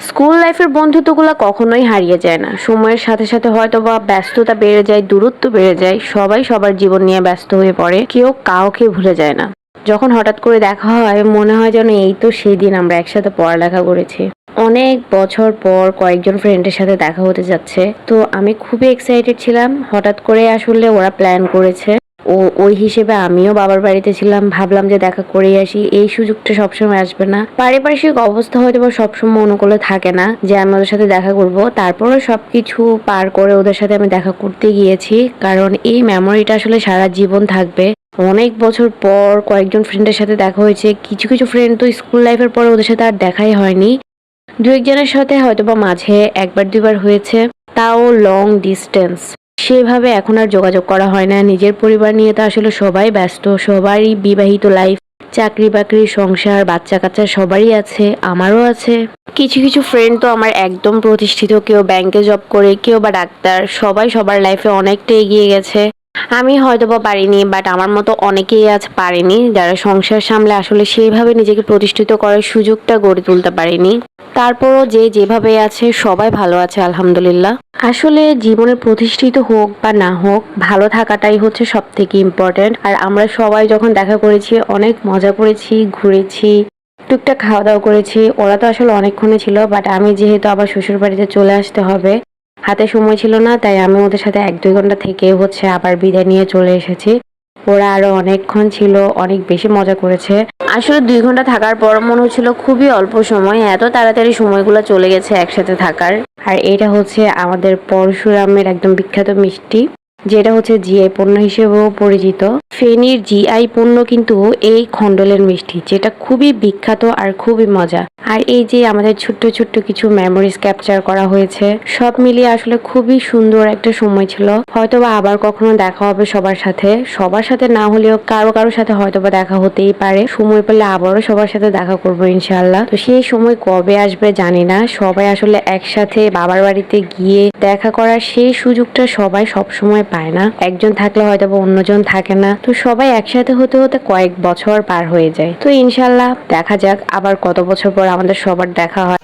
School লাইফের বন্ধুত্বগুলো কখনোই হারিয়ে যায় না। সময়ের সাথে সাথে হয়তো বা ব্যস্ততা বেড়ে যায়, দূরত্ব বেড়ে যায়, সবাই সবার জীবন নিয়ে ব্যস্ত হয়ে পড়ে, কেউ কাউকে ভুলে যায় না। যখন হঠাৎ করে দেখা হয় মনে হয় যেন এই তো সেই দিন আমরা একসাথে পড়ালেখা করেছি। অনেক বছর পর কয়েকজন ফ্রেন্ডের সাথে দেখা হতে যাচ্ছে, তো আমি খুবই এক্সাইটেড ছিলাম। হঠাৎ করে আসলে ওরা প্ল্যান করেছে, ওই হিসেবে আমিও বাবার বাড়িতে ছিলাম, ভাবলাম যে দেখা করেই আসি। এই সুযোগটা সবসময় আসবে না, পারিপার্শ্বিক অবস্থা হয়তো বা সবসময় অনুকূলে থাকে না যে আমি ওদের সাথে দেখা করব। তারপরে সবকিছু পার করে ওদের সাথে আমি দেখা করতে গিয়েছি, কারণ এই মেমোরিটা আসলে সারা জীবন থাকবে। অনেক বছর পর কয়েকজন ফ্রেন্ডের সাথে দেখা হয়েছে। কিছু কিছু ফ্রেন্ড তো স্কুল লাইফের পরে ওদের সাথে আর দেখাই হয়নি। দু একজনের সাথে হয়তো বা মাঝে একবার দুবার হয়েছে, তাও লং ডিস্টেন্স। সেভাবে এখন আর যোগাযোগ করা হয় না। নিজের পরিবার নিয়ে তো আসলে সবাই ব্যস্ত, সবারই বিবাহিত লাইফ, চাকরি বাকরি, সংসার, বাচ্চা কাচ্চা সবারই আছে, আমারও আছে। কিছু কিছু ফ্রেন্ড তো আমার একদম প্রতিষ্ঠিত, কেউ ব্যাংকে জব করে, কেউ বা ডাক্তার। সবাই সবার লাইফে অনেকটা এগিয়ে গেছে। আমি হয়তো বা পারিনি, বাট আমার মতো অনেকেই আজ পারেনি, যারা সংসার সামলে আসলে সেইভাবে নিজেকে প্রতিষ্ঠিত করার সুযোগটা গড়ে তুলতে পারেনি। তারপরও যে যেভাবে আছে সবাই ভালো আছে আলহামদুলিল্লাহ। আসলে জীবনে প্রতিষ্ঠিত হোক বা না হোক, ভালো থাকাটাই হচ্ছে সব থেকে ইম্পর্টেন্ট। আর আমরা সবাই যখন দেখা করেছি অনেক মজা করেছি, ঘুরেছি, টুকটাক খাওয়া দাওয়া করেছি। ওরা তো আসলে অনেকক্ষণে ছিল, বাট আমি যেহেতু আবার শ্বশুর বাড়িতে চলে আসতে হবে, হাতে সময় ছিল না, তাই আমি ওদের সাথে 1-2 ঘন্টা থেকে আবার বিদায় নিয়ে চলে এসেছি। ওরা আরো অনেকক্ষণ ছিল, অনেক বেশি মজা করেছে। আসলে 2 ঘন্টা থাকার পর মনে হচ্ছিল খুবই অল্প সময়, এত তাড়াতাড়ি সময়গুলো চলে গেছে একসাথে থাকার। আর এটা হচ্ছে আমাদের পরশুরামের একদম বিখ্যাত মিষ্টি, যেটা হচ্ছে জিআই পণ্য হিসেবেও পরিচিত। ফেনীর জিআই পণ্য কিন্তু এই খন্ডলের মিষ্টি, যেটা খুবই বিখ্যাত আর খুবই মজা। আর এই যে আমাদের ছোট্ট ছোট্ট কিছু মেমোরিজ ক্যাপচার করা হয়েছে, সব মিলিয়ে আসলে খুবই সুন্দর একটা সময় ছিল। হয়তোবা আবার কখনো দেখা হবে সবার সাথে না হলেও কারো কারোর সাথে হয়তোবা দেখা হতেই পারে। সময় পেলে আবারও সবার সাথে দেখা করবো ইনশাআল্লাহ। তো সেই সময় কবে আসবে জানি না। সবাই আসলে একসাথে বাবার বাড়িতে গিয়ে দেখা করার সেই সুযোগটা সবাই সব সময় পায় না। একজন থাকলে হয়তোবা অন্যজন থাকে না, তো সবাই একসাথে হতে হতে কয়েক বছর পার হয়ে যায়। তো ইনশাআল্লাহ দেখা যাক আবার কত বছর পর আমাদের সবার দেখা হয়।